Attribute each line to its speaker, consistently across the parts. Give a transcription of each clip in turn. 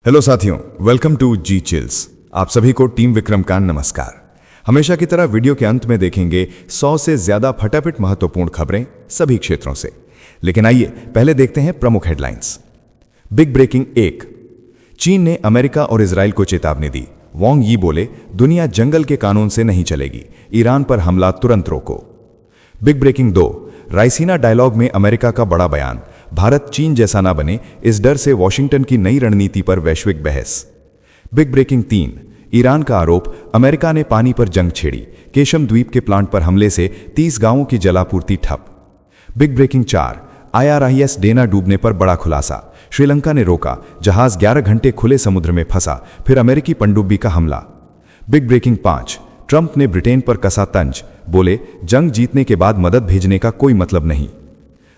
Speaker 1: Hello साथियों, welcome to ji chills. आप सभी को टीम विक्रम का नमस्कार। हमेशा की तरह वीडियो के अंत में देखेंगे 100 से ज्यादा फटाफट महत्वपूर्ण खबरें सभी क्षेत्रों से। लेकिन आइए पहले देखते हैं प्रमुख हेडलाइंस। बिग ब्रेकिंग 1, चीन ने अमेरिका और इजराइल को चेतावनी दी। वांग यी बोले, दुनिया जंगल के कानून से नहीं चलेगी, ईरान पर हमला तुरंत रोको। बिग ब्रेकिंग 2, रायसीना डायलॉग में अमेरिका का बड़ा बयान, भारत चीन जैसा ना बने, इस डर से वॉशिंगटन की नई रणनीति पर वैश्विक बहस। बिग ब्रेकिंग 3, ईरान का आरोप, अमेरिका ने पानी पर जंग छेड़ी, केशम द्वीप के प्लांट पर हमले से 30 गांवों की जलापूर्ति ठप। बिग ब्रेकिंग 4, IRIS डेना डूबने पर बड़ा खुलासा, श्रीलंका ने रोका, जहाज 11 घंटे खुले समुद्र में फंसा, फिर अमेरिकी पनडुब्बी का हमला। बिग ब्रेकिंग 5, ट्रंप ने ब्रिटेन पर कसा तंज, बोले जंग जीतने के बाद मदद भेजने का कोई मतलब नहीं।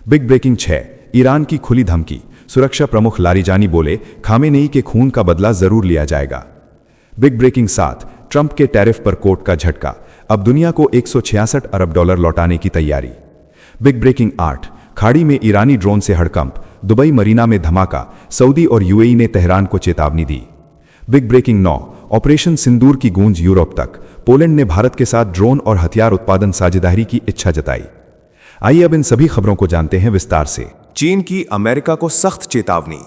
Speaker 1: बिग ब्रेकिंग 6, ईरान की खुली धमकी, सुरक्षा प्रमुख लारिजानी बोले खामेनेई के खून का बदला जरूर लिया जाएगा। बिग ब्रेकिंग 7, ट्रंप के टैरिफ पर कोर्ट का झटका, अब दुनिया को $166 अरब लौटाने की तैयारी। बिग ब्रेकिंग 8, खाड़ी में ईरानी ड्रोन से हड़कंप, दुबई मरीना में धमाका, सऊदी और UAE ने तेहरान को चेतावनी दी। बिग ब्रेकिंग 9, ऑपरेशन सिंदूर की गूंज यूरोप तक, पोलैंड ने भारत के साथ ड्रोन और हथियार उत्पादन साझेदारी की इच्छा जताई। आइए अब इन सभी खबरों को जानते हैं विस्तार से।
Speaker 2: चीन की अमेरिका को सख्त चेतावनी।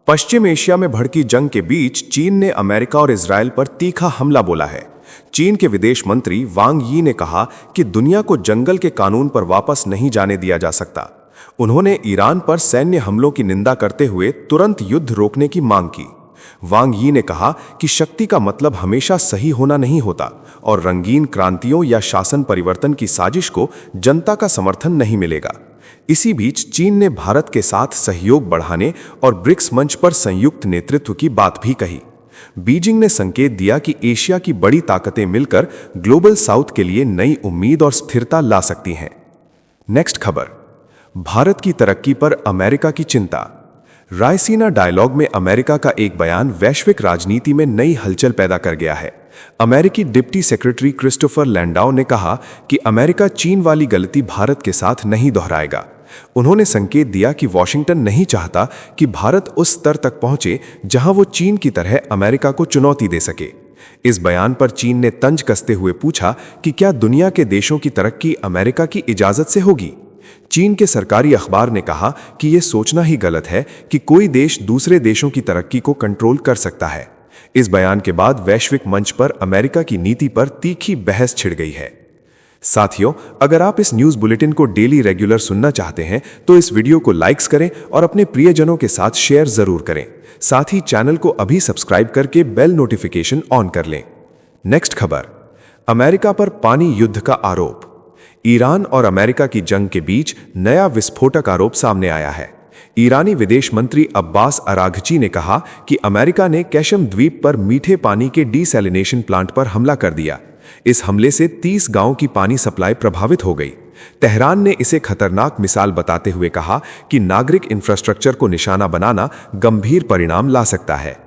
Speaker 2: पश्चिम एशिया में भड़की जंग के बीच चीन ने अमेरिका और इजराइल पर तीखा हमला बोला है। चीन के विदेश मंत्री वांग यी ने कहा कि दुनिया को जंगल के कानून पर वापस नहीं जाने दिया जा सकता। उन्होंने ईरान पर सैन्य हमलों की निंदा करते हुए तुरंत युद्ध रोकने की मांग की। वांग यी ने कहा कि शक्ति का मतलब हमेशा सही होना नहीं होता और रंगीन क्रांतियों या शासन परिवर्तन की साजिश को जनता का समर्थन नहीं मिलेगा। इसी बीच चीन ने भारत के साथ सहयोग बढ़ाने और ब्रिक्स मंच पर संयुक्त नेतृत्व की बात भी कही। बीजिंग ने संकेत दिया कि एशिया की बड़ी ताकतें मिलकर ग्लोबल साउथ के लिए नई उम्मीद और स्थिरता ला सकती हैं। नेक्स्ट खबर, भारत की तरक्की पर अमेरिका की चिंता। रायसीना डायलॉग में अमेरिका का एक बयान वैश्विक राजनीति में नई हलचल पैदा कर गया है। अमेरिकी डिप्टी सेक्रेटरी क्रिस्टोफर लैंडाउ ने कहा कि अमेरिका चीन वाली गलती भारत के साथ नहीं दोहराएगा। उन्होंने संकेत दिया कि वॉशिंगटन नहीं चाहता कि भारत उस स्तर तक पहुंचे जहां वो चीन की तरह अमेरिका को चुनौती दे सके। इस बयान पर चीन ने तंज कसते हुए पूछा कि क्या दुनिया के देशों की तरक्की अमेरिका की इजाजत से होगी। चीन के सरकारी अखबार ने कहा कि यह सोचना ही गलत है कि कोई देश दूसरे देशों की तरक्की को कंट्रोल कर सकता है। इस बयान के बाद वैश्विक मंच पर अमेरिका की नीति पर तीखी बहस छिड़ गई है। साथियों, अगर आप इस न्यूज़ बुलेटिन को डेली रेगुलर सुनना चाहते हैं तो इस वीडियो को लाइक्स करें और अपने प्रियजनों के साथ शेयर जरूर करें। साथ ही चैनल को अभी सब्सक्राइब करके बेल नोटिफिकेशन ऑन कर लें। नेक्स्ट खबर, अमेरिका पर पानी युद्ध का आरोप। ईरान और अमेरिका की जंग के बीच नया विस्फोटक आरोप सामने आया है। ईरानी विदेश मंत्री अब्बास अराघची ने कहा कि अमेरिका ने केशम द्वीप पर मीठे पानी के डीसैलिनेशन प्लांट पर हमला कर दिया। इस हमले से 30 गांव की पानी सप्लाई प्रभावित हो गई। तेहरान ने इसे खतरनाक मिसाल बताते हुए कहा कि नागरिक इंफ्रास्ट्रक्चर को निशाना बनाना गंभीर परिणाम ला सकता है।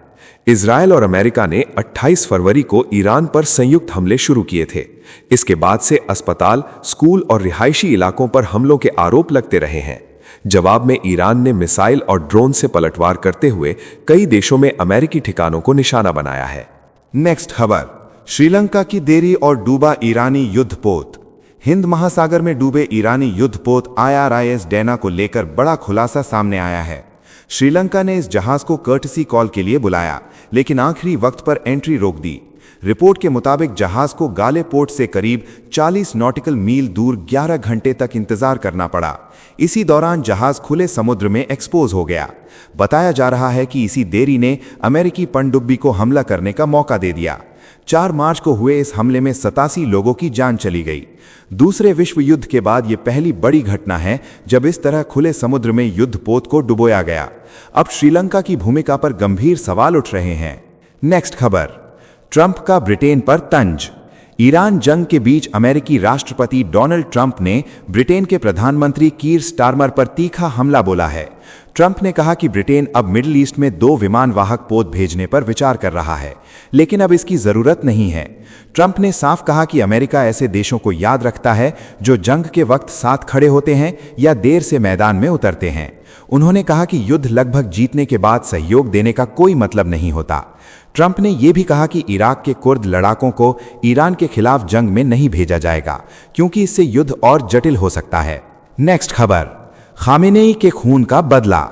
Speaker 2: इजरायल और अमेरिका ने 28 फरवरी को ईरान पर संयुक्त हमले शुरू किए थे। इसके बाद से अस्पताल, स्कूल और रिहायशी इलाकों पर हमलों के आरोप लगते रहे हैं। जवाब में ईरान ने मिसाइल और ड्रोन से पलटवार करते हुए कई देशों में अमेरिकी ठिकानों को निशाना बनाया है।
Speaker 1: नेक्स्ट खबर, श्रीलंका की देरी और डूबा ईरानी युद्धपोत। हिंद महासागर में डूबे ईरानी युद्धपोत IRIS डेना को लेकर बड़ा खुलासा सामने आया है। श्रीलंका ने इस जहाज को कर्टसी कॉल के लिए बुलाया, लेकिन आखिरी वक्त पर एंट्री रोक दी। रिपोर्ट के मुताबिक जहाज को गाले पोर्ट से करीब 40 नॉटिकल मील दूर 11 घंटे तक इंतजार करना पड़ा। इसी दौरान जहाज खुले समुद्र में एक्सपोज हो गया। बताया जा रहा है कि इसी देरी ने अमेरिकी पनडुब्बी को हमला करने का मौका दे दिया। 4 मार्च को हुए इस हमले में 87 लोगों की जान चली गई। दूसरे विश्व युद्ध के बाद यह पहली बड़ी घटना है जब इस तरह खुले समुद्र में युद्धपोत को डुबोया गया। अब श्रीलंका की भूमिका पर गंभीर सवाल उठ रहे हैं। नेक्स्ट खबर, ट्रंप का ब्रिटेन पर तंज। ईरान जंग के बीच अमेरिकी राष्ट्रपति डोनाल्ड ट्रंप ने ब्रिटेन के प्रधानमंत्री कीर स्टारमर पर तीखा हमला बोला है। ट्रंप ने कहा कि ब्रिटेन अब मिडिल ईस्ट में 2 विमान वाहक पोत भेजने पर विचार कर रहा है, लेकिन अब इसकी जरूरत नहीं है। ट्रंप ने साफ कहा कि अमेरिका ऐसे देशों को याद रखता है जो जंग के वक्त साथ खड़े होते हैं या देर से मैदान में उतरते हैं। उन्होंने कहा कि युद्ध लगभग जीतने के बाद सहयोग देने का कोई मतलब नहीं होता। ट्रंप ने यह भी कहा कि इराक के कुर्द लड़ाकों को ईरान के खिलाफ जंग में नहीं भेजा जाएगा, क्योंकि इससे युद्ध और जटिल हो सकता है। नेक्स्ट खबर, खामेनेई के खून का बदला।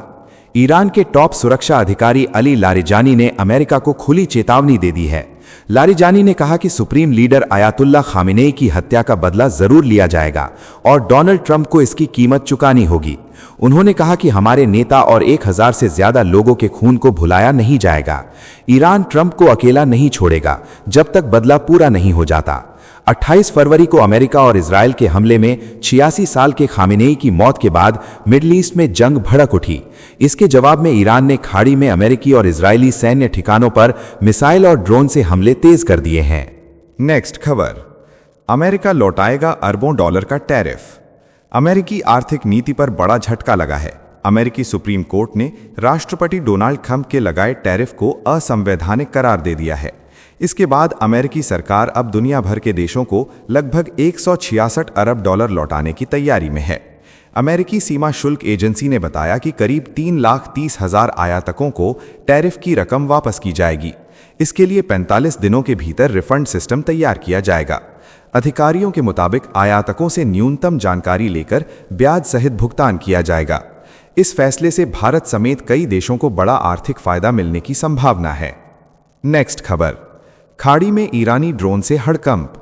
Speaker 1: ईरान के टॉप सुरक्षा अधिकारी अली लारिजानी ने अमेरिका को खुली चेतावनी दे दी है। लारिजानी ने कहा कि सुप्रीम लीडर आयतुल्ला खामेनेई की हत्या का बदला जरूर लिया जाएगा और डोनाल्ड ट्रंप को इसकी कीमत चुकानी होगी। उन्होंने कहा कि हमारे नेता और 1000 से ज्यादा लोगों के खून को भुलाया नहीं जाएगा। ईरान ट्रंप को अकेला नहीं छोड़ेगा जब तक बदला पूरा नहीं हो जाता। 28 फरवरी को अमेरिका और इजरायल के हमले में 86 साल के खामेनेई की मौत के बाद मिडल ईस्ट में जंग भड़क उठी। इसके जवाब में ईरान ने खाड़ी में अमेरिकी और इजरायली सैन्य ठिकानों पर मिसाइल और ड्रोन से हमले तेज कर दिए हैं।
Speaker 2: नेक्स्ट खबर, अमेरिका लौटाएगा अरबों डॉलर का टैरिफ। अमेरिकी आर्थिक नीति पर बड़ा झटका लगा है। अमेरिकी सुप्रीम कोर्ट ने राष्ट्रपति डोनाल्ड ट्रंप के लगाए टैरिफ को असंवैधानिक करार दे दिया है। इसके बाद अमेरिकी सरकार अब दुनिया भर के देशों को लगभग 166 अरब डॉलर लौटाने की तैयारी में है। अमेरिकी सीमा शुल्क एजेंसी ने बताया कि करीब 3,30,000 आयातकों को टैरिफ की रकम वापस की जाएगी। इसके लिए 45 दिनों के भीतर रिफंड सिस्टम तैयार किया जाएगा। अधिकारियों के मुताबिक आयातकों से न्यूनतम जानकारी लेकर ब्याज सहित भुगतान किया जाएगा। इस फैसले से भारत समेत कई देशों को बड़ा आर्थिक फायदा मिलने की संभावना है। नेक्स्ट खबर, खाड़ी में ईरानी ड्रोन से हड़कंप।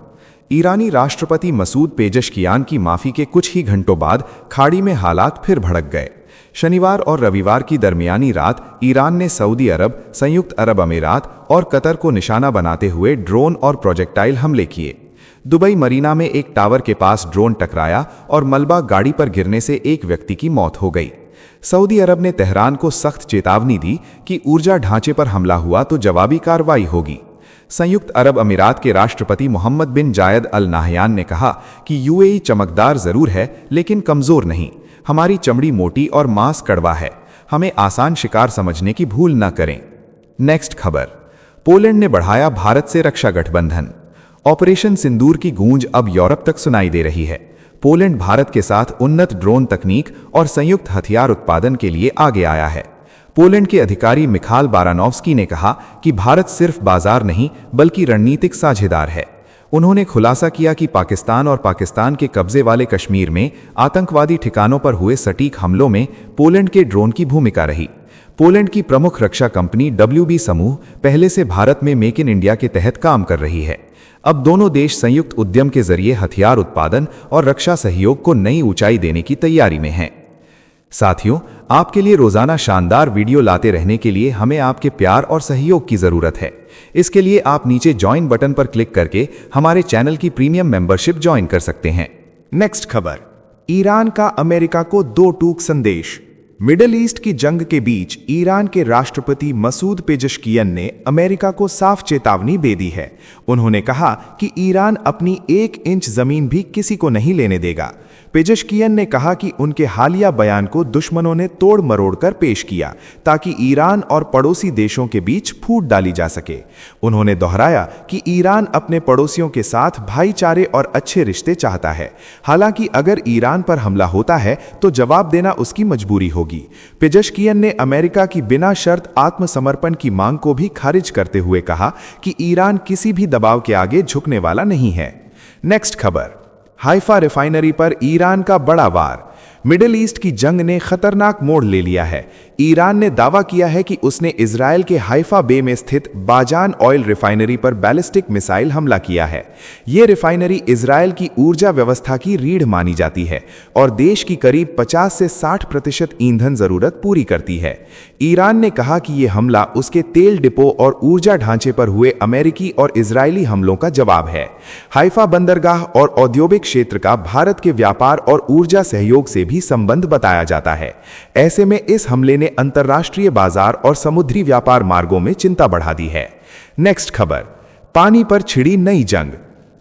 Speaker 2: ईरानी राष्ट्रपति मसूद पेजेशकियान की माफी के कुछ ही घंटों बाद खाड़ी में हालात फिर भड़क गए। शनिवार और रविवार की दरमियानी रात ईरान ने सऊदी अरब, संयुक्त अरब अमीरात और कतर को निशाना बनाते हुए ड्रोन और प्रोजेक्टाइल हमले किए। दुबई मरीना में एक टावर के पास ड्रोन टकराया और मलबा गाड़ी पर गिरने से एक व्यक्ति की मौत हो गई। सऊदी अरब ने तेहरान को सख्त चेतावनी दी कि ऊर्जा ढांचे पर हमला हुआ तो जवाबी कार्रवाई होगी। संयुक्त अरब अमीरात के राष्ट्रपति मोहम्मद बिन जायद अल नाहयान ने कहा कि यूएई चमकदार जरूर है लेकिन कमजोर नहीं। हमारी चमड़ी मोटी और मांस कड़वा है। हमें आसान शिकार समझने की भूल न करें। नेक्स्ट खबर, पोलैंड ने बढ़ाया भारत से रक्षा गठबंधन। ऑपरेशन सिंदूर की गूंज अब यूरोप तक सुनाई दे रही है। पोलैंड भारत के साथ उन्नत ड्रोन तकनीक और संयुक्त हथियार उत्पादन के लिए आगे आया है। पोलैंड के अधिकारी मिखाल बारानोव्स्की ने कहा कि भारत सिर्फ बाजार नहीं बल्कि रणनीतिक साझेदार है। उन्होंने खुलासा किया कि पाकिस्तान और पाकिस्तान के कब्जे वाले कश्मीर में आतंकवादी ठिकानों पर हुए सटीक हमलों में पोलैंड के ड्रोन की भूमिका रही। पोलैंड की प्रमुख रक्षा कंपनी WB समूह पहले से भारत में मेक इन इंडिया के तहत काम कर रही है। अब दोनों देश संयुक्त उद्यम के जरिए हथियार उत्पादन और रक्षा सहयोग को नई ऊंचाई देने की तैयारी में हैं। साथियों, आपके लिए रोजाना शानदार वीडियो लाते रहने के लिए हमें आपके प्यार और सहयोग की जरूरत है। इसके लिए आप नीचे ज्वाइन बटन पर क्लिक करके हमारे चैनल की प्रीमियम मेंबरशिप ज्वाइन कर सकते हैं। नेक्स्ट खबर, ईरान का अमेरिका को 2 टूक संदेश। मिडिल ईस्ट की जंग के बीच ईरान के राष्ट्रपति मसूद पेजेशकियन ने अमेरिका को साफ चेतावनी दे दी है। उन्होंने कहा कि ईरान अपनी 1 इंच जमीन भी किसी को नहीं लेने देगा। पेजेशकियन ने कहा कि उनके हालिया बयान को दुश्मनों ने तोड़ मरोड़ कर पेश किया ताकि ईरान और पड़ोसी देशों के बीच फूट डाली जा सके। उन्होंने दोहराया कि ईरान अपने पड़ोसियों के साथ भाईचारे और अच्छे रिश्ते चाहता है। हालांकि अगर ईरान पर हमला होता है तो जवाब देना उसकी मजबूरी होगी। पेजेशकियन ने अमेरिका की बिना शर्त आत्मसमर्पण की मांग को भी खारिज करते हुए कहा कि ईरान किसी भी दबाव के आगे झुकने वाला नहीं है। नेक्स्ट खबर, हाइफा रिफाइनरी पर ईरान का बड़ा वार। मिडिल ईस्ट की जंग ने खतरनाक मोड़ ले लिया है। ईरान ने दावा किया है कि उसने इजरायल के हाइफा बे में स्थित बाजान ऑयल रिफाइनरी पर बैलिस्टिक मिसाइल हमला किया है। यह रिफाइनरी इजरायल की ऊर्जा व्यवस्था की रीढ़ मानी जाती है और देश की करीब 50 से 60% ईंधन जरूरत पूरी करती है। ईरान ने कहा कि यह हमला उसके तेल डिपो और ऊर्जा ढांचे पर हुए अमेरिकी और इजरायली हमलों का जवाब है। हाइफा बंदरगाह और औद्योगिक क्षेत्र का भारत के व्यापार और ऊर्जा सहयोग से भी संबंध बताया जाता है। ऐसे में इस हमले ने अंतर्राष्ट्रीय बाजार और समुद्री व्यापार मार्गों में चिंता बढ़ा दी है। नेक्स्ट खबर, पानी पर छिड़ी नई जंग।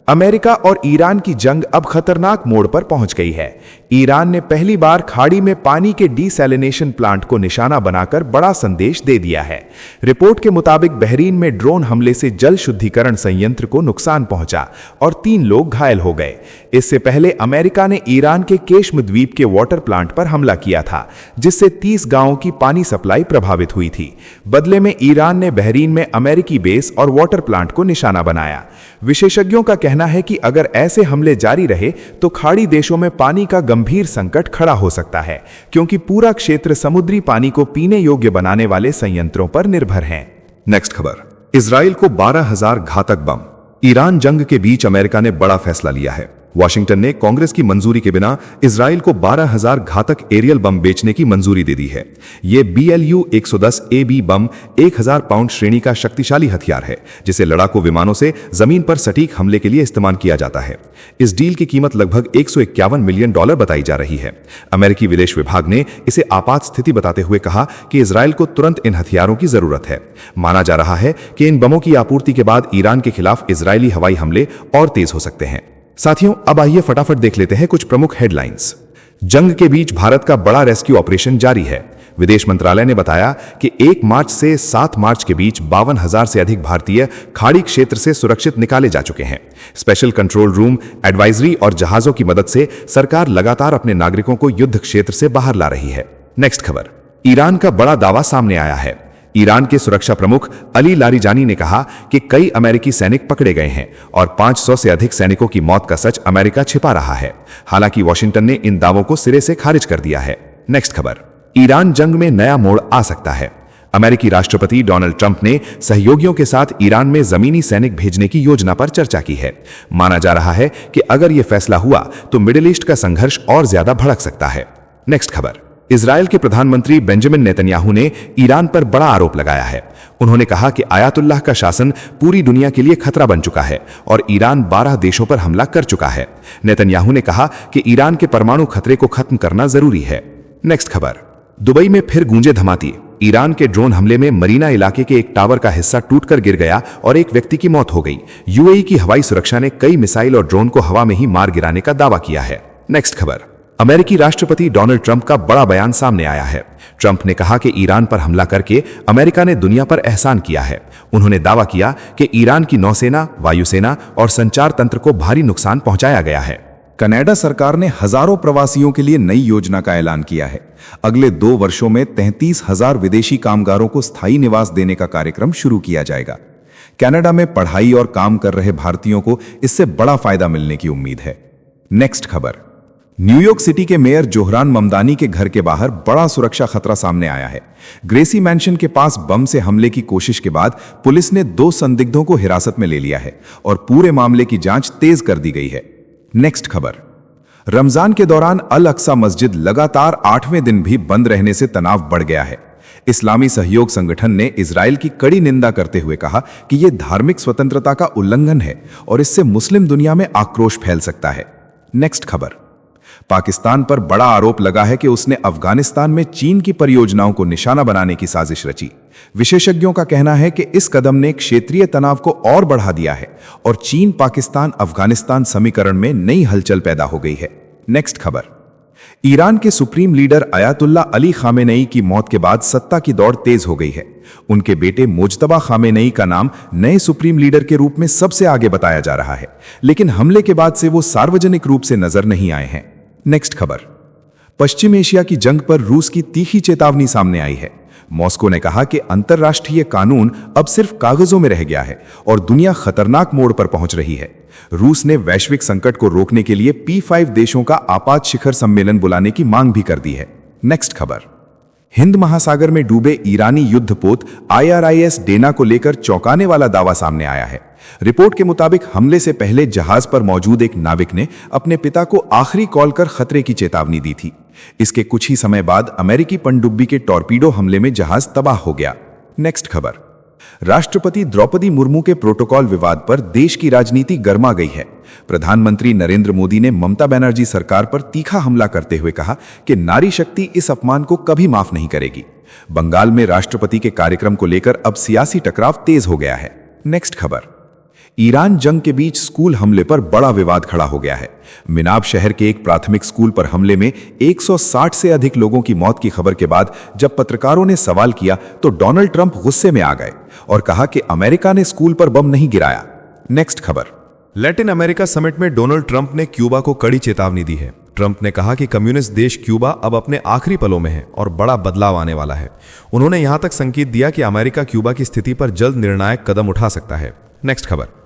Speaker 2: अमेरिका और ईरान की जंग अब खतरनाक मोड़ पर पहुंच गई है। ईरान ने पहली बार खाड़ी में पानी के डीसैलिनेशन प्लांट को निशाना बनाकर बड़ा संदेश दे दिया है। रिपोर्ट के मुताबिक बहरीन में ड्रोन हमले से जल शुद्धिकरण संयंत्र को नुकसान पहुंचा और 3 लोग घायल हो गए। इससे पहले अमेरिका ने ईरान के केश्म द्वीप के वाटर प्लांट पर हमला किया था, जिससे 30 गांवों की पानी सप्लाई प्रभावित हुई थी। बदले में ईरान ने बहरीन में अमेरिकी बेस और वाटर प्लांट को निशाना बनाया। विशेषज्ञों का कहना है कि अगर ऐसे हमले जारी रहे तो खाड़ी देशों में पानी का गंभीर संकट खड़ा हो सकता है, क्योंकि पूरा क्षेत्र समुद्री पानी को पीने योग्य बनाने वाले संयंत्रों पर निर्भर है।
Speaker 1: नेक्स्ट खबर, इजराइल को 12,000 घातक बम। ईरान जंग के बीच अमेरिका ने बड़ा फैसला लिया है। वाशिंगटन ने कांग्रेस की मंजूरी के बिना इजराइल को 12,000 घातक एरियल बम बेचने की मंजूरी दे दी है। ये BLU 110 AB बम 1000 पाउंड श्रेणी का शक्तिशाली हथियार है, जिसे लड़ाकू विमानों से जमीन पर सटीक हमले के लिए इस्तेमाल किया जाता है। इस डील की कीमत लगभग $151 मिलियन बताई जा रही है। अमेरिकी विदेश विभाग ने इसे आपात स्थिति बताते हुए कहा कि इजराइल को तुरंत इन हथियारों की जरूरत है। माना जा रहा है कि इन बमों की आपूर्ति के बाद ईरान के खिलाफ इजरायली हवाई हमले और तेज हो सकते हैं। साथियों, अब आइए फटाफट देख लेते हैं कुछ प्रमुख हेडलाइंस। जंग के बीच भारत का बड़ा रेस्क्यू ऑपरेशन जारी है। विदेश मंत्रालय ने बताया कि 1 मार्च से 7 मार्च के बीच 52,000 से अधिक भारतीय खाड़ी क्षेत्र से सुरक्षित निकाले जा चुके हैं। स्पेशल कंट्रोल रूम, एडवाइजरी और जहाजों की मदद से सरकार लगातार अपने नागरिकों को युद्ध क्षेत्र से बाहर ला रही है। नेक्स्ट खबर, ईरान का बड़ा दावा सामने आया है। ईरान के सुरक्षा प्रमुख अली लारिजानी ने कहा कि कई अमेरिकी सैनिक पकड़े गए हैं और 500 से अधिक सैनिकों की मौत का सच अमेरिका छिपा रहा है। हालांकि वॉशिंगटन ने इन दावों को सिरे से खारिज कर दिया है। नेक्स्ट खबर, ईरान जंग में नया मोड़ आ सकता है। अमेरिकी राष्ट्रपति डोनाल्ड ट्रंप ने सहयोगियों के साथ ईरान में जमीनी सैनिक भेजने की योजना पर चर्चा की है। माना जा रहा है कि अगर यह फैसला हुआ तो मिडिल ईस्ट का संघर्ष और ज्यादा भड़क सकता है। नेक्स्ट खबर, इजरायल के प्रधानमंत्री बेंजामिन नेतन्याहू ने ईरान पर बड़ा आरोप लगाया है। उन्होंने कहा कि आयतुल्लाह का शासन पूरी दुनिया के लिए खतरा बन चुका है और ईरान 12 देशों पर हमला कर चुका है। नेतन्याहू ने कहा कि ईरान के परमाणु खतरे को खत्म करना जरूरी है। नेक्स्ट खबर, दुबई में फिर गूंजे धमाके। ईरान के ड्रोन हमले में मरीना इलाके के एक टावर का हिस्सा टूटकर गिर गया और एक व्यक्ति की मौत हो गई। यूएई की हवाई सुरक्षा ने कई मिसाइल और ड्रोन को हवा में ही मार गिराने का दावा किया है। नेक्स्ट खबर, अमेरिकी राष्ट्रपति डोनाल्ड ट्रंप का बड़ा बयान सामने आया है। ट्रंप ने कहा कि ईरान पर हमला करके अमेरिका ने दुनिया पर एहसान किया है। उन्होंने दावा किया कि ईरान की नौसेना, वायुसेना और संचार तंत्र को भारी नुकसान पहुंचाया गया है।
Speaker 3: कनाडा सरकार ने हजारों प्रवासियों के लिए नई योजना का ऐलान किया है। अगले 2 वर्षों में 33,000 विदेशी कामगारों को स्थायी निवास देने का कार्यक्रम शुरू किया जाएगा। कनाडा में पढ़ाई और काम कर रहे भारतीयों को इससे बड़ा फायदा मिलने की उम्मीद है। नेक्स्ट खबर, न्यूयॉर्क सिटी के मेयर जोहरान ममदानी के घर के बाहर बड़ा सुरक्षा खतरा सामने आया है। ग्रेसी मैंशन के पास बम से हमले की कोशिश के बाद पुलिस ने 2 संदिग्धों को हिरासत में ले लिया है और पूरे मामले की जांच तेज कर दी गई है। नेक्स्ट खबर, रमजान के दौरान अल अक्सा मस्जिद लगातार 8वें दिन भी बंद रहने से तनाव बढ़ गया है। इस्लामी सहयोग संगठन ने इजराइल की कड़ी निंदा करते हुए कहा कि यह धार्मिक स्वतंत्रता का उल्लंघन है और इससे मुस्लिम दुनिया में आक्रोश फैल सकता है। नेक्स्ट खबर, पाकिस्तान पर बड़ा आरोप लगा है कि उसने अफगानिस्तान में चीन की परियोजनाओं को निशाना बनाने की साजिश रची। विशेषज्ञों का कहना है कि इस कदम ने क्षेत्रीय तनाव को और बढ़ा दिया है और चीन पाकिस्तान अफगानिस्तान समीकरण में नई हलचल पैदा हो गई है। नेक्स्ट खबर, ईरान के supreme leader Ayatollah Ali Khamenei की मौत के बाद सत्ता की दौड़ तेज हो गई है। उनके बेटे मुज्तबा खामेनेई का नाम नए सुप्रीम लीडर के रूप में सबसे आगे बताया जा रहा है, लेकिन हमले के बाद से वो सार्वजनिक रूप से नजर नहीं आए हैं। नेक्स्ट खबर, पश्चिम एशिया की जंग पर रूस की तीखी चेतावनी सामने आई है। मॉस्को ने कहा कि अंतर्राष्ट्रीय कानून अब सिर्फ कागजों में रह गया है और दुनिया खतरनाक मोड़ पर पहुंच रही है। रूस ने वैश्विक संकट को रोकने के लिए P5 देशों का आपात शिखर सम्मेलन बुलाने की मांग भी कर दी है। नेक्स्ट खबर, हिंद महासागर में डूबे ईरानी युद्धपोत IRIS डेना को लेकर चौंकाने वाला दावा सामने आया है। रिपोर्ट के मुताबिक हमले से पहले जहाज पर मौजूद एक नाविक ने अपने पिता को आखिरी कॉल कर खतरे की चेतावनी दी थी। इसके कुछ ही समय बाद अमेरिकी पनडुब्बी के टॉर्पीडो हमले में जहाज तबाह हो गया। नेक्स्ट खबर, राष्ट्रपति द्रौपदी मुर्मू के प्रोटोकॉल विवाद पर देश की राजनीति गर्मा गई है। प्रधानमंत्री नरेंद्र मोदी ने ममता बनर्जी सरकार पर तीखा हमला करते हुए कहा कि नारी शक्ति इस अपमान को कभी माफ नहीं करेगी। बंगाल में राष्ट्रपति के कार्यक्रम को लेकर अब सियासी टकराव तेज हो गया है। नेक्स्ट खबर, ईरान जंग के बीच स्कूल हमले पर बड़ा विवाद खड़ा हो गया है। मिनाब शहर के एक प्राथमिक स्कूल पर हमले में 160 से अधिक लोगों की मौत की खबर के बाद जब पत्रकारों ने सवाल किया तो डोनाल्ड ट्रंप गुस्से में आ गए और कहा कि अमेरिका ने स्कूल पर बम नहीं गिराया। नेक्स्ट खबर।
Speaker 1: लैटिन अमेरिका समिट में डोनाल्ड ट्रंप ने क्यूबा को कड़ी चेतावनी दी है। ट्रंप ने कहा कि कम्युनिस्ट देश क्यूबा अब अपने आखिरी पलों में है और बड़ा बदलाव आने वाला है। उन्होंने यहां तक संकेत दिया कि अमेरिका क्यूबा की स्थिति पर जल्द निर्णायक कदम उठा सकता है। नेक्स्ट खबर।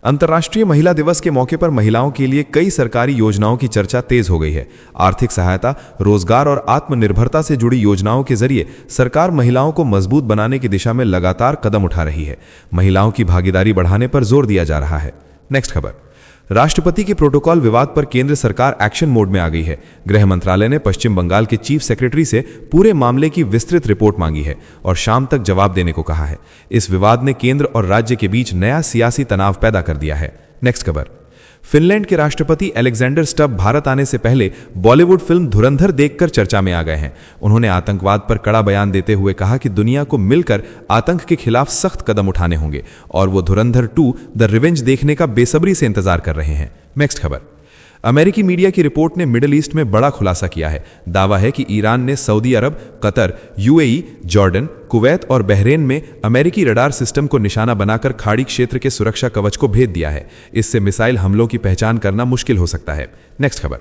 Speaker 1: अंतर्राष्ट्रीय महिला दिवस के मौके पर महिलाओं के लिए कई सरकारी योजनाओं की चर्चा तेज हो गई है। आर्थिक सहायता, रोजगार और आत्मनिर्भरता से जुड़ी योजनाओं के जरिए सरकार महिलाओं को मजबूत बनाने की दिशा में लगातार कदम उठा रही है। महिलाओं की भागीदारी बढ़ाने पर जोर दिया जा रहा है। नेक्स्ट खबर। राष्ट्रपति के प्रोटोकॉल विवाद पर केंद्र सरकार एक्शन मोड में आ गई है। गृह मंत्रालय ने पश्चिम बंगाल के चीफ सेक्रेटरी से पूरे मामले की विस्तृत रिपोर्ट मांगी है और शाम तक जवाब देने को कहा है। इस विवाद ने केंद्र और राज्य के बीच नया सियासी तनाव पैदा कर दिया है। नेक्स्ट खबर। फिनलैंड के राष्ट्रपति अलेक्जेंडर स्टब भारत आने से पहले बॉलीवुड फिल्म धुरंधर देखकर चर्चा में आ गए हैं। उन्होंने आतंकवाद पर कड़ा बयान देते हुए कहा कि दुनिया को मिलकर आतंक के खिलाफ सख्त कदम उठाने होंगे और वो धुरंधर 2 द रिवेंज देखने का बेसब्री से इंतजार कर रहे हैं। नेक्स्ट खबर। अमेरिकी मीडिया की रिपोर्ट ने मिडिल ईस्ट में बड़ा खुलासा किया है। दावा है कि ईरान ने सऊदी अरब, कतर, यूएई, जॉर्डन, कुवैत और बहरेन में अमेरिकी रडार सिस्टम को निशाना बनाकर खाड़ी क्षेत्र के सुरक्षा कवच को भेद दिया है। इससे मिसाइल हमलों की पहचान करना मुश्किल हो सकता है। नेक्स्ट खबर।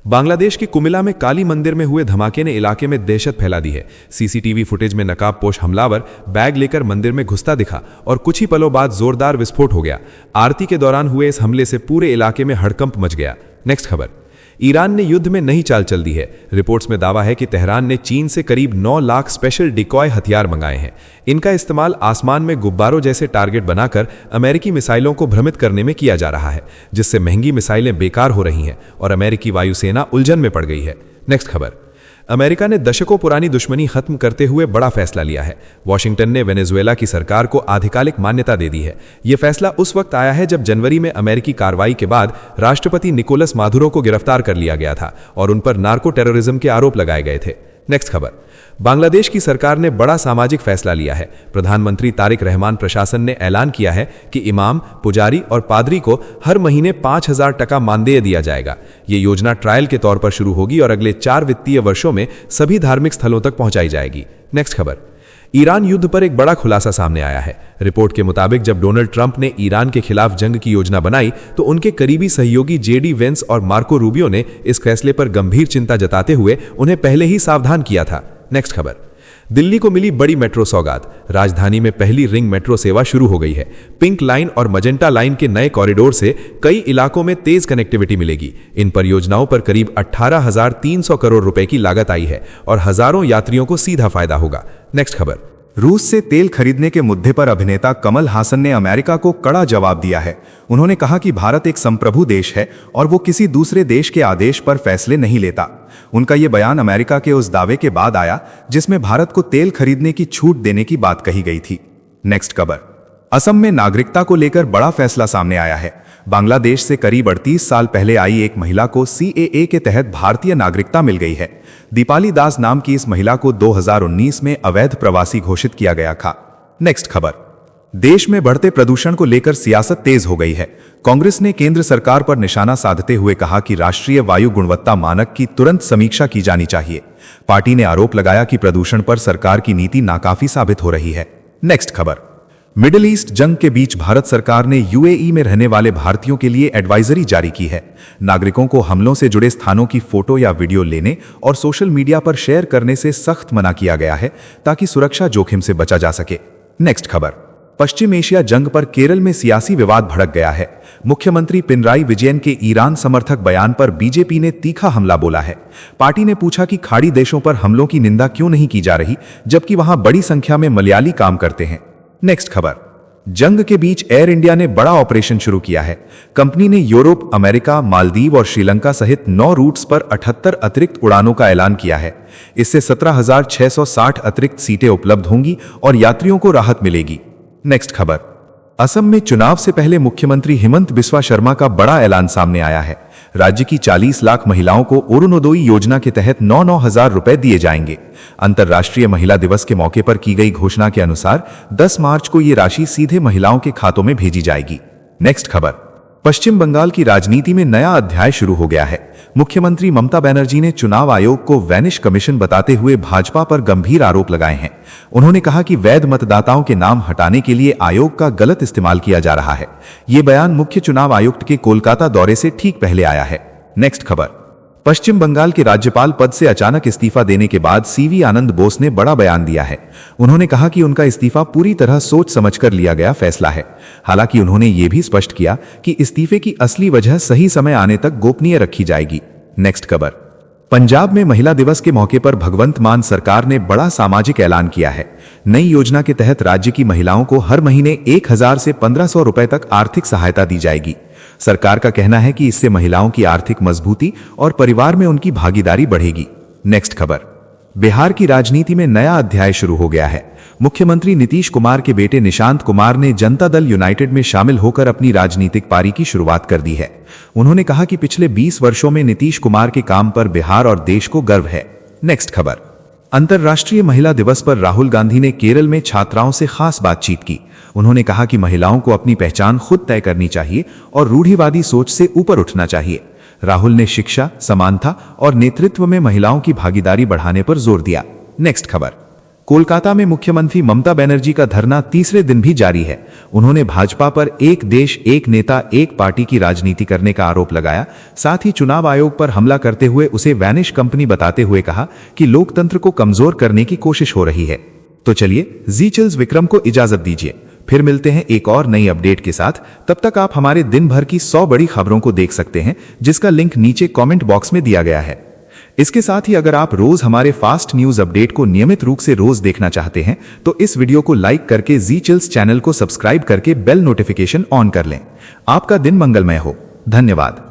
Speaker 1: बांग्लादेश के कुमिला में काली मंदिर में हुए धमाके ने इलाके में दहशत फैला दी है। सीसीटीवी फुटेज में नकाबपोश हमलावर बैग लेकर मंदिर में घुसता दिखा और कुछ ही पलों बाद जोरदार विस्फोट हो गया। आरती के दौरान हुए इस हमले से पूरे इलाके में हड़कंप मच गया। नेक्स्ट खबर। ईरान ने युद्ध में नई चाल चल दी है। रिपोर्ट्स में दावा है कि तेहरान ने चीन से करीब 9 लाख स्पेशल डिकॉय हथियार मंगाए हैं। इनका इस्तेमाल आसमान में गुब्बारों जैसे टारगेट बनाकर अमेरिकी मिसाइलों को भ्रमित करने में किया जा रहा है, जिससे महंगी मिसाइलें बेकार हो रही हैं और अमेरिकी वायुसेना उलझन में पड़ गई है। नेक्स्ट खबर। अमेरिका ने दशकों पुरानी दुश्मनी खत्म करते हुए बड़ा फैसला लिया है। वॉशिंगटन ने वेनेजुएला की सरकार को आधिकारिक मान्यता दे दी है। यह फैसला उस वक्त आया है जब जनवरी में अमेरिकी कार्रवाई के बाद राष्ट्रपति निकोलस मादुरो को गिरफ्तार कर लिया गया था और उन पर नार्को टेररिज्म के आरोप लगाए गए थे। नेक्स्ट खबर। बांग्लादेश की सरकार ने बड़ा सामाजिक फैसला लिया है। प्रधानमंत्री तारिक रहमान प्रशासन ने ऐलान किया है कि इमाम, पुजारी और पादरी को हर महीने 5,000 टका मानदेय दिया जाएगा। ये योजना ट्रायल के तौर पर शुरू होगी और अगले 4 वित्तीय वर्षों में सभी धार्मिक स्थलों तक पहुंचाई जाएगी। नेक्स्ट खबर। ईरान युद्ध पर एक बड़ा खुलासा सामने आया है। रिपोर्ट के मुताबिक जब डोनाल्ड ट्रंप ने ईरान के खिलाफ जंग की योजना बनाई तो उनके करीबी सहयोगी जेडी वेंस और मार्को रूबियो ने इस फैसले पर गंभीर चिंता जताते हुए उन्हें पहले ही सावधान किया था। नेक्स्ट खबर। दिल्ली को मिली बड़ी मेट्रो सौगात। राजधानी में पहली रिंग मेट्रो सेवा शुरू हो गई है। पिंक लाइन और मजेंटा लाइन के नए कॉरिडोर से कई इलाकों में तेज कनेक्टिविटी मिलेगी। इन परियोजनाओं पर करीब 18,300 करोड़ रुपए की लागत आई है और हजारों यात्रियों को सीधा फायदा होगा। नेक्स्ट खबर।
Speaker 3: रूस से तेल खरीदने के मुद्दे पर अभिनेता कमल हासन ने अमेरिका को कड़ा जवाब दिया है। उन्होंने कहा कि भारत एक संप्रभु देश है और वो किसी दूसरे देश के आदेश पर फैसले नहीं लेता। उनका ये बयान अमेरिका के उस दावे के बाद आया जिसमें भारत को तेल खरीदने की छूट देने की बात कही गई थी। नेक्स्ट खबर। असम में नागरिकता को लेकर बड़ा फैसला सामने आया है। बांग्लादेश से करीब 38 साल पहले आई एक महिला को CAA के तहत भारतीय नागरिकता मिल गई है। दीपाली दास नाम की इस महिला को 2019 में अवैध प्रवासी घोषित किया गया था। नेक्स्ट खबर। देश में बढ़ते प्रदूषण को लेकर सियासत तेज हो गई है। कांग्रेस ने केंद्र सरकार पर निशाना साधते हुए कहा कि राष्ट्रीय वायु गुणवत्ता मानक की तुरंत समीक्षा की जानी चाहिए। पार्टी ने आरोप लगाया कि प्रदूषण पर सरकार की नीति नाकाफी साबित हो रही है। नेक्स्ट खबर। मिडिल ईस्ट जंग के बीच भारत सरकार ने UAE में रहने वाले भारतीयों के लिए एडवाइजरी जारी की है। नागरिकों को हमलों से जुड़े स्थानों की फोटो या वीडियो लेने और सोशल मीडिया पर शेयर करने से सख्त मना किया गया है ताकि सुरक्षा जोखिम से बचा जा सके। नेक्स्ट खबर। पश्चिम एशिया जंग पर केरल में सियासी विवाद भड़क गया है। मुख्यमंत्री पिनराई विजयन के ईरान समर्थक बयान पर बीजेपी ने तीखा हमला बोला है। पार्टी ने पूछा कि खाड़ी देशों पर हमलों की निंदा क्यों नहीं की जा रही जबकि वहां बड़ी संख्या में मलयाली काम करते हैं। नेक्स्ट खबर। जंग के बीच एयर इंडिया ने बड़ा ऑपरेशन शुरू किया है। कंपनी ने यूरोप, अमेरिका, मालदीव और श्रीलंका सहित 9 रूट्स पर 78 अतिरिक्त उड़ानों का ऐलान किया है। इससे 17,660 अतिरिक्त सीटें उपलब्ध होंगी और यात्रियों को राहत मिलेगी। नेक्स्ट खबर। असम में चुनाव से पहले मुख्यमंत्री हिमंत बिस्वा शर्मा का बड़ा ऐलान सामने आया है। राज्य की 40 लाख महिलाओं को अरुणोदय योजना के तहत 9-9 हजार रुपए दिए जाएंगे। अंतर्राष्ट्रीय महिला दिवस के मौके पर की गई घोषणा के अनुसार 10 मार्च को ये राशि सीधे महिलाओं के खातों में भेजी जाएगी। नेक्स्ट खबर, पश्चिम बंगाल की राजनीति में नया अध्याय शुरू हो गया है। मुख्यमंत्री ममता बनर्जी ने चुनाव आयोग को वैनिश कमीशन बताते हुए भाजपा पर गंभीर आरोप लगाए हैं। उन्होंने कहा कि वैध मतदाताओं के नाम हटाने के लिए आयोग का गलत इस्तेमाल किया जा रहा है। ये बयान मुख्य चुनाव आयुक्त के कोलकाता दौरे से ठीक पहले आया है। नेक्स्ट खबर, पश्चिम बंगाल के राज्यपाल पद से अचानक इस्तीफा देने के बाद सीवी आनंद बोस ने बड़ा बयान दिया है। उन्होंने कहा कि उनका इस्तीफा पूरी तरह सोच समझकर लिया गया फैसला है। हालांकि उन्होंने ये भी स्पष्ट किया कि इस्तीफे की असली वजह सही समय आने तक गोपनीय रखी जाएगी। नेक्स्ट खबर, पंजाब में महिला दिवस के मौके पर भगवंत मान सरकार ने बड़ा सामाजिक ऐलान किया है। नई योजना के तहत राज्य की महिलाओं को हर महीने 1000 से 1500 रुपए तक आर्थिक सहायता दी जाएगी। सरकार का कहना है कि इससे महिलाओं की आर्थिक मजबूती और परिवार में उनकी भागीदारी बढ़ेगी। नेक्स्ट खबर, बिहार की राजनीति में नया अध्याय शुरू हो गया है। मुख्यमंत्री नीतीश कुमार के बेटे निशांत कुमार ने जनता दल यूनाइटेड में शामिल होकर अपनी राजनीतिक पारी की शुरुआत कर दी है। उन्होंने कहा कि पिछले 20 वर्षों में नीतीश कुमार के काम पर बिहार और देश को गर्व है। नेक्स्ट खबर, अंतर्राष्ट्रीय महिला दिवस पर राहुल गांधी ने केरल में छात्राओं से खास बातचीत की। उन्होंने कहा कि महिलाओं को अपनी पहचान खुद तय करनी चाहिए और रूढ़िवादी सोच से ऊपर उठना चाहिए। राहुल ने शिक्षा, समानता और नेतृत्व में महिलाओं की भागीदारी बढ़ाने पर जोर दिया। नेक्स्ट खबर, कोलकाता में मुख्यमंत्री ममता बनर्जी का धरना तीसरे दिन भी जारी है। उन्होंने भाजपा पर एक देश एक नेता एक पार्टी की राजनीति करने का आरोप लगाया। साथ ही चुनाव आयोग पर हमला करते हुए उसे वैनिश कंपनी बताते हुए कहा कि लोकतंत्र को कमजोर करने की कोशिश हो रही है। तो चलिए जी चिल्स विक्रम को इजाजत दीजिए, फिर मिलते हैं एक और नई अपडेट के साथ। तब तक आप हमारे दिन भर की 100 बड़ी खबरों को देख सकते हैं, जिसका लिंक नीचे कमेंट बॉक्स में दिया गया है। इसके साथ ही अगर आप रोज हमारे फास्ट न्यूज अपडेट को नियमित रूप से रोज देखना चाहते हैं तो इस वीडियो को लाइक करके जी चिल्स चैनल को सब्सक्राइब करके बेल नोटिफिकेशन ऑन कर लें। आपका दिन मंगलमय हो। धन्यवाद।